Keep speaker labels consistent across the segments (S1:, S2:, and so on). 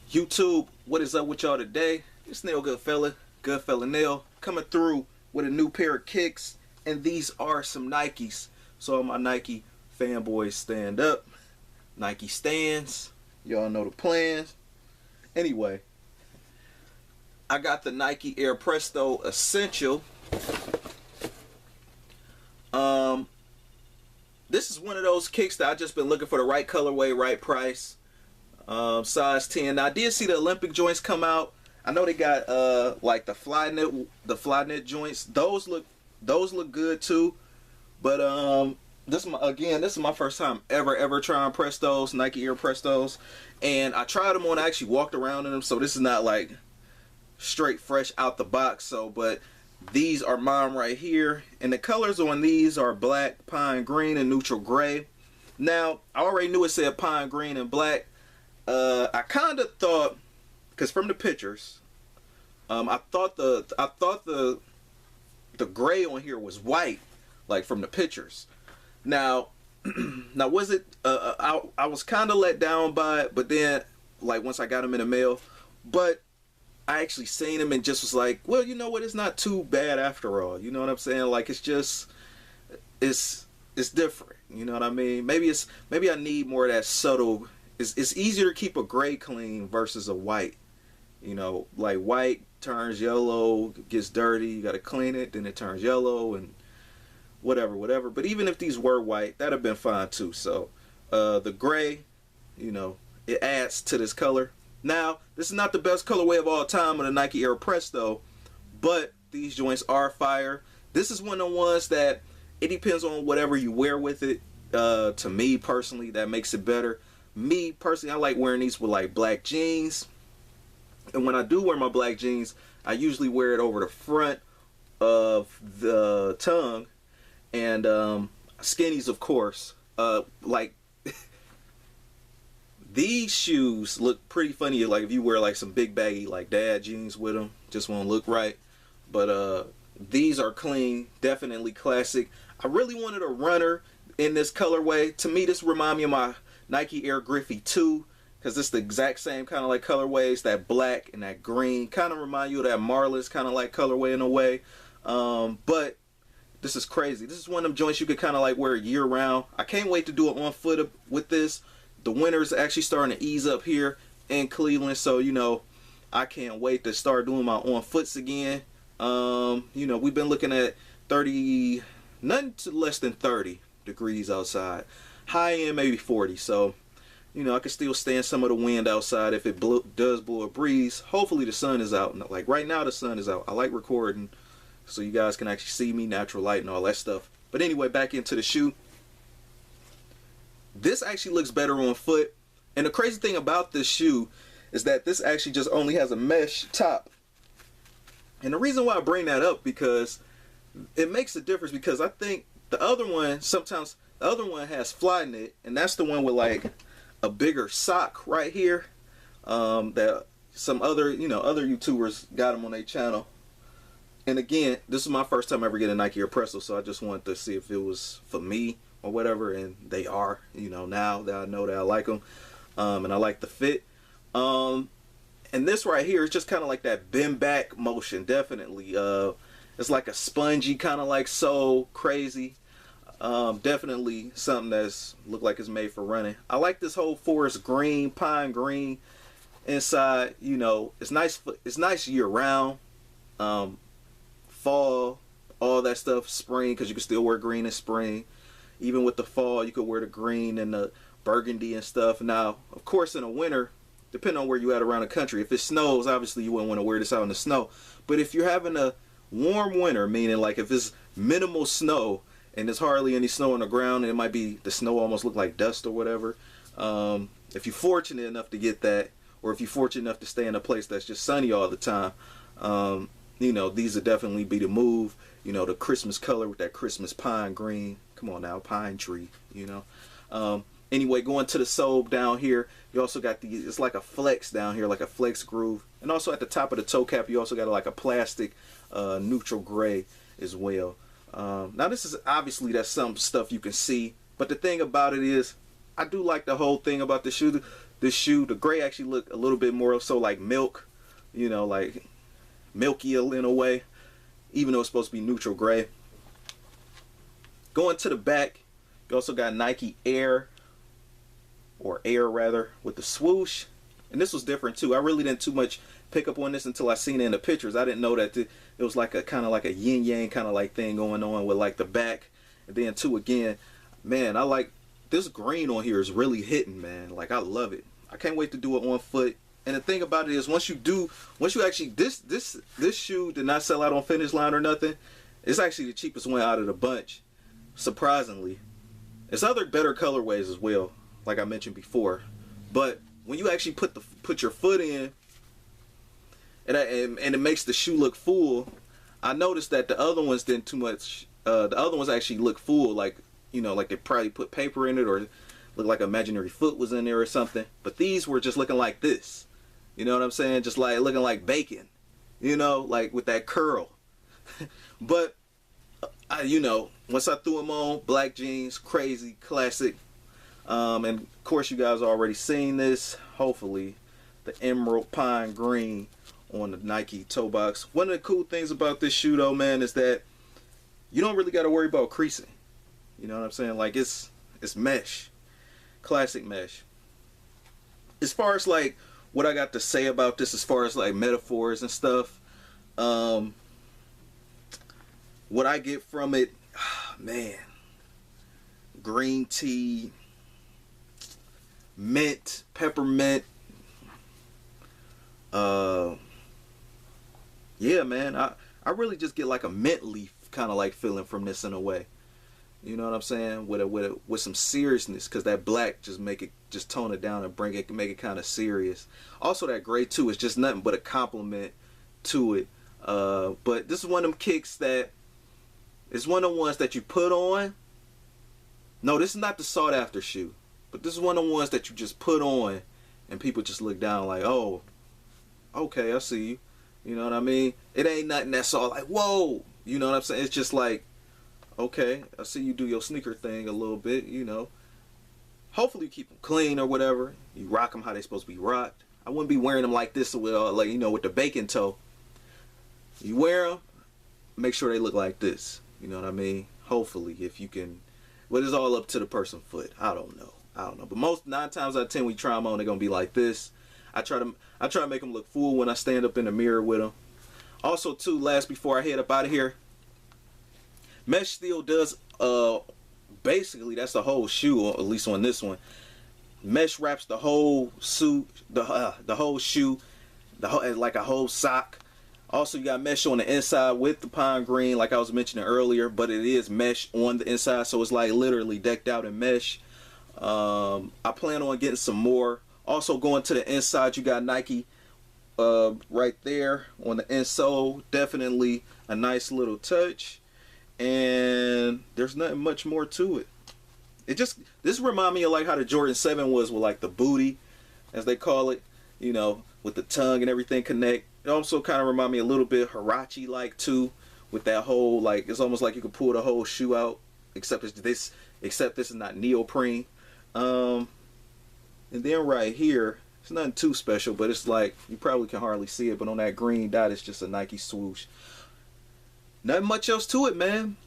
S1: YouTube, what is up with y'all today? It's Nail Goodfella Nail, coming through with a new pair of kicks, and these are some Nikes. So all my Nike fanboys, stand up. Nike stands. Y'all know the plans. Anyway, I got the Nike Air Presto Essential. This is one of those kicks that I just been looking for the right colorway, right price. Size 10. Now, I did see the Olympic joints come out. I know they got like the fly knit joints. Those look good too. But this is my first time ever trying Prestos, Nike Air Prestos, and I tried them on. I actually walked around in them, so this is not like straight fresh out the box. So, but these are mine right here, and the colors on these are black, pine green, and neutral gray. Now, I already knew it said pine green and black. I kind of thought, because from the pictures, I thought the gray on here was white, like from the pictures. Now, was it? I was kind of let down by it, but then, like once I got them in the mail, but I actually seen them and just was like, well, you know what? It's not too bad after all. You know what I'm saying? Like it's different. You know what I mean? Maybe I need more of that subtle. It's easier to keep a gray clean versus a white. You know, like white turns yellow, gets dirty, you got to clean it, then it turns yellow and whatever. But even if these were white, that'd have been fine too. So the gray, you know, it adds to this color. Now, this is not the best colorway of all time on the Nike Air Presto, but these joints are fire. This is one of the ones that it depends on whatever you wear with it. To me personally, that makes it better. Me personally, I like wearing these with like black jeans. And when I do wear my black jeans, I usually wear it over the front of the tongue. And skinnies, of course. Like these shoes look pretty funny. Like if you wear like some big baggy like dad jeans with them, just won't look right. But these are clean, definitely classic. I really wanted a runner in this colorway. To me, this remind me of my Nike Air Griffey 2, because it's the exact same kind of like colorways. That black and that green kind of remind you of that Marlins kind of like colorway in a way. But this is crazy. This is one of them joints you could kind of like wear year round. I can't wait to do it on foot with this. The winter's actually starting to ease up here in Cleveland, so you know I can't wait to start doing my on foots again. You know, we've been looking at 30, nothing to less than 30 degrees outside. High end maybe 40, so you know I can still stand some of the wind outside if it does blow a breeze. Hopefully the sun is out. Like right now the sun is out. I like recording so you guys can actually see me, natural light and all that stuff. But anyway, back into the shoe. This actually looks better on foot, and the crazy thing about this shoe is that this actually just only has a mesh top. And the reason why I bring that up, because it makes a difference, because I think the other one, sometimes the other one has fly knit, and that's the one with like a bigger sock right here. That some other, you know, other YouTubers got them on their channel. And again, this is my first time ever getting a Nike Air Presto, so I just wanted to see if it was for me or whatever, and they are, you know, now that I know that I like them, and I like the fit. And this right here is just kind of like that bend back motion, definitely. It's like a spongy kind of like sole, crazy. Definitely something that's look like it's made for running. I like this whole forest green, pine green inside. You know, it's nice year round. Fall, all that stuff, spring, because you can still wear green in spring. Even with the fall, you could wear the green and the burgundy and stuff. Now, of course, in the winter, depending on where you at around the country, if it snows, obviously you wouldn't want to wear this out in the snow. But if you're having a warm winter, meaning like if it's minimal snow and there's hardly any snow on the ground, and it might be the snow almost look like dust or whatever. If you're fortunate enough to get that, or if you're fortunate enough to stay in a place that's just sunny all the time, you know, these would definitely be the move. You know, the Christmas color with that Christmas pine green. Come on now, pine tree, you know. Anyway, going to the sole down here, you also got the, it's like a flex down here, like a flex groove. And also at the top of the toe cap, you also got like a plastic neutral gray as well. Now this is obviously, that's some stuff you can see, but the thing about it is, I do like the whole thing about the shoe. this shoe. The gray actually looked a little bit more so like milk, you know, like milky in a way, even though it's supposed to be neutral gray. Going to the back, you also got Nike Air, or Air rather, with the swoosh. And this was different too. I really didn't too much pick up on this until I seen it in the pictures. I didn't know that it was like a kind of like a yin yang kind of like thing going on with like the back. And then too, again, man, I like this green on here is really hitting, man. Like, I love it. I can't wait to do it on foot. And the thing about it is, once you actually, this shoe did not sell out on Finish Line or nothing. It's actually the cheapest one out of the bunch, surprisingly. There's other better colorways as well, like I mentioned before. But when you actually put your foot in, and it makes the shoe look full, I noticed that the other ones didn't too much. The other ones actually look full, like, you know, like they probably put paper in it or looked like an imaginary foot was in there or something. But these were just looking like this. You know what I'm saying? Just like looking like bacon, you know, like with that curl. But you know, once I threw them on, black jeans, crazy, classic. And of course you guys already seen this, hopefully, the emerald pine green on the Nike toe box. One of the cool things about this shoe though, man, is that you don't really got to worry about creasing. You know what I'm saying? Like, it's mesh, classic mesh. As far as like what I got to say about this, as far as like metaphors and stuff, what I get from it, man, green tea, mint, peppermint, yeah, man, I really just get like a mint leaf kind of like feeling from this in a way. You know what I'm saying? With some seriousness, because that black just tone it down and make it kind of serious. Also, that gray too is just nothing but a compliment to it. But this is one of them kicks that is one of the ones that you put on. No, this is not the sought after shoe, but this is one of the ones that you just put on and people just look down like, oh, okay, I see you. You know what I mean? It ain't nothing that's all like, whoa. You know what I'm saying? It's just like, okay, I see you do your sneaker thing a little bit, you know. Hopefully you keep them clean or whatever. You rock them how they supposed to be rocked. I wouldn't be wearing them like this with, like, you know, with the bacon toe. You wear them, make sure they look like this. You know what I mean? Hopefully, if you can. But it's all up to the person's foot. I don't know. But 9 times out of 10 when you try them on, they're gonna be like this. I try to make them look full when I stand up in the mirror with them. Also, too, last before I head up out of here, mesh steel does basically that's the whole shoe, or at least on this one. Mesh wraps the whole suit, the whole shoe, like a whole sock. Also, you got mesh on the inside with the pine green, like I was mentioning earlier, but it is mesh on the inside, so it's like literally decked out in mesh. I plan on getting some more. Also, going to the inside, you got Nike right there on the insole. Definitely a nice little touch. And there's nothing much more to it. This remind me of like how the Jordan 7 was with like the booty, as they call it, you know, with the tongue and everything connect. It also kind of remind me a little bit Huarache like too, with that whole, like, it's almost like you could pull the whole shoe out, except this is not neoprene. And then right here, it's nothing too special, but it's like you probably can hardly see it, but on that green dot it's just a Nike swoosh. Nothing much else to it, man.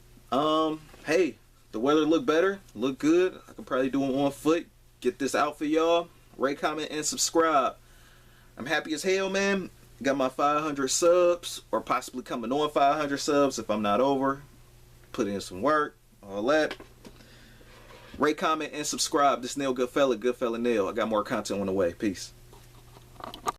S1: Hey, the weather look better, look good. I could probably do it on foot. Get this out for y'all. Rate, comment, and subscribe. I'm happy as hell, man. Got my 500 subs, or possibly coming on 500 subs if I'm not over. Put in some work, all that. Rate, comment, and subscribe. This Nail Goodfella Nail. I got more content on the way. Peace.